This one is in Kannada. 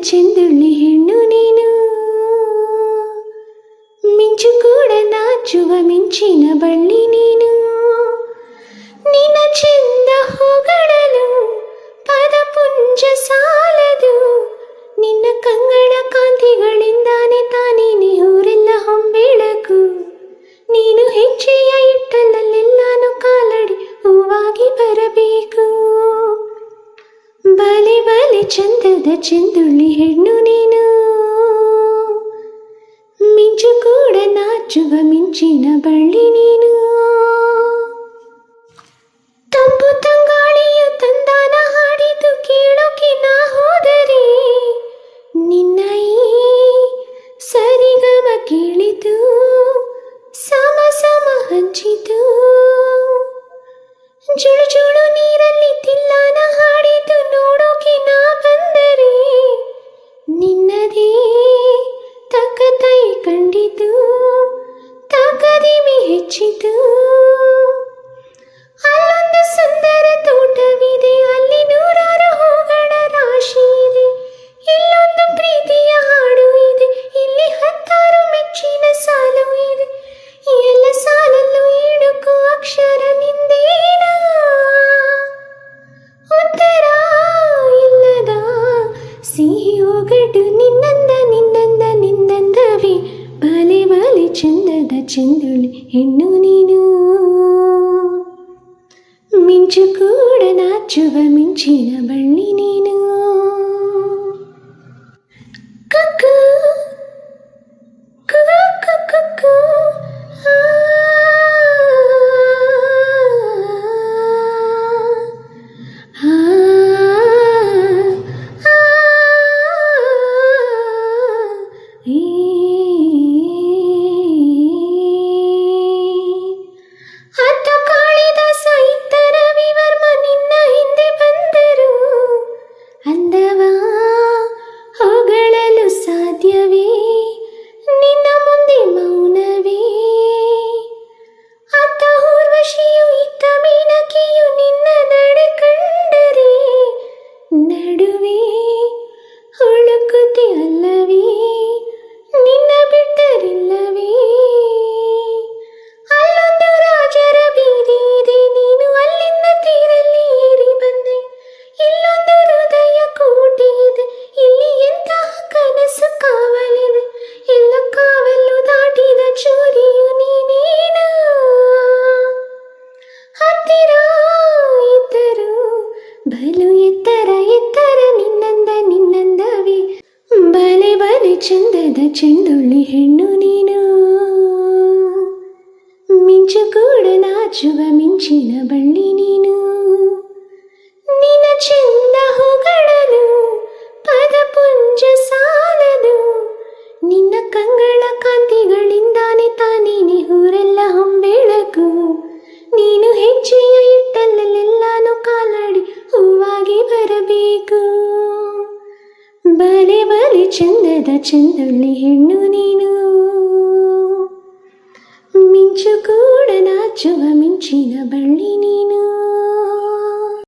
ಚೆಂದುಳ್ಳಿ ಹೆಣ್ಣು ನೀನು, ಮಿಂಚು ಕೂಡ ನಾಚುವ ಮಿಂಚಿನ ಬಳ್ಳಿ ನೀನು. ನಿನ್ನ ಚೆಂದ ಹೊಗಳಲು ಪದಪುಂಜ ಸಾಲದು, ನಿನ್ನ ಕಂಗಳ ಕಾಂತಿಗಳಿಂದಾನೆ ತಾನೇನೆ ಊರೆಲ್ಲ ಹೊಂಬೆಳಕು. ನೀನು ಹೆಜ್ಜೆಯ ಇಟ್ಟಲಲ್ಲೆಲ್ಲಾನು ಕಾಲಡಿ ಹೂವಾಗಿ ಬರಬೇಕು. ಬಲೆ ಬಲೆ ಚಂದದ ಚೆಂದುಳ್ಳಿ ಹೆಣ್ಣು ನೀನು, ಮಿಂಚು ಕೂಡ ನಾಚುವ ಮಿಂಚಿನ ಬಳ್ಳಿ ನೀನು. ತಂಪು ತಂಗಾಳಿಯು ತಂದಾನ ಹಾಡಿತು ಕೇಳೋಕೆ ನಾ ಹೋದರೆ, ನಿನ್ನ ಈ ಸರಿಗಮ ಕೇಳಿತು ಸಮ ಸಮ ಹಂಚಿತು. ಜುಳು ಜುಳು ನೀರಲ್ಲಿ ತಿಲ್ಲಾನ ಹಾಡಿತು ನೋಡೋಕೆ ನಾ ಬಂದರೆ, ನಿನ್ನದೇ ತಕತೈ ಕಂಡಿತು ತಕದಿಮೆ ಹೆಚ್ಚಿತು. ಅಲ್ಲೊಂದು ಸುಂದರ ತೋಟವಿದೆ, ಅಲ್ಲಿ ನೂರಾರು ಹೂಗಳ ರಾಶಿ ಇದೆ. ಇಲ್ಲೊಂದು ಪ್ರೀತಿಯ ಹಾಡು ಇದೆ, ಇಲ್ಲಿ 10 ಮೆಚ್ಚಿನ ಸಾಲು ಇದೆ. ಎಲ್ಲ ಸಾಲಲ್ಲೂ ಇಡುಕು ಅಕ್ಷರ ನಿಂದೇನ, ಉತ್ತರ ಇಲ್ಲದ ಸಿಹಿ ಒಗಟು ನಿನ್ನಂದ ನಿನ್ನಂದ ನಿನ್ನಂದವೇ. ಬಲೆ ಬಲೆ ಚಂದದ ಚೆಂದುಳ್ಳಿ ಹೆಣ್ಣು ನೀನು, ಮಿಂಚು ಕೂಡ ನಾಚುವ ಮಿಂಚಿನ ಬಳ್ಳಿ ನೀನು. ಕಕ್ಕು ಕುಕು ಕುಕು ಅತ್ತ ಕಾಳಿದಾಸ ಇತ್ತ ರವಿವರ್ಮ ನಿನ್ನ ಹಿಂದೆ ಬಂದರು. ಅಂದವ ಹೊಗಳಲು ಸಾಧ್ಯವೇ, ನಿನ್ನ ಮುಂದೆ ಮೌನವೇ. ಅತ್ತ ಊರ್ವಶಿಯು ಇತ್ತ ಮೀನಕಿಯು ನಿನ್ನ ನಡೆ ಕಂಡರೆ, ನಡುವೆ ಹುಳುಕುತಿ ಅಲ್ಲವೇ, ನಿನ್ನ ಬಿಟ್ಟರಿಲ್ಲವೇ. ಅಲ್ಲೊಂದು ರಾಜರ ಬೀದಿ ಇದೆ, ನೀನು ಅಲ್ಲಿಂದ ತೀರಲ್ಲಿ ಏರಿ ಬಂದೆ. ಇಲ್ಲೊಂದು ಹೃದಯ ಕೋಟೆ ಇದೆ, ಇಲ್ಲಿ ಎಂತಹ ಕನಸು ಕಾವಲಿದೆ. ಎಲ್ಲ ಕಾವಲು ದಾಟಿದ ಚೂರಿಯು ನೀನೇನ, ಹತ್ತಿರ ಇದ್ದರು ಬಲು ಎತ್ತರ ಎತ್ತರ ನಿನ್ನಂದ ನಿನ್ನಂದವೇ. ಬಲೆ ಬಲೆ ಚಂದದ ಚೆಂದುಳ್ಳಿ ಹೆಣ್ಣು ನೀನು, ಮಿಂಚು ಕೂಡ ನಾಚುವ ಮಿಂಚಿನ ಬಳ್ಳಿ ನೀನು. ನಿನ್ನ ಚೆಂದ ಹೊಗಳಲು ಪದಪುಂಜ ಸಾಲದು, ನಿನ್ನ ಕಂಗಳ ಕಾಂತಿಗಳಿಂದಾನೆ ತಾನೇನೆ ಊರೆಲ್ಲ ಹೊಂಬೆಳಕು. ನೀನು ಹೆಜ್ಜೆಯ ಇಟ್ಟಲ್ಲೆಲ್ಲಾನು ಕಾಲಡಿ ಹೂವಾಗಿ ಬರಬೇಕು. ಬಲೆ ಬಲೆ ಚಂದದ ಚೆಂದುಳ್ಳಿ ಹೆಣ್ಣು ನೀನು, ಮಿಂಚು ಕೂಡ ನಾಚುವ ಮಿಂಚಿನ ಬಳ್ಳಿ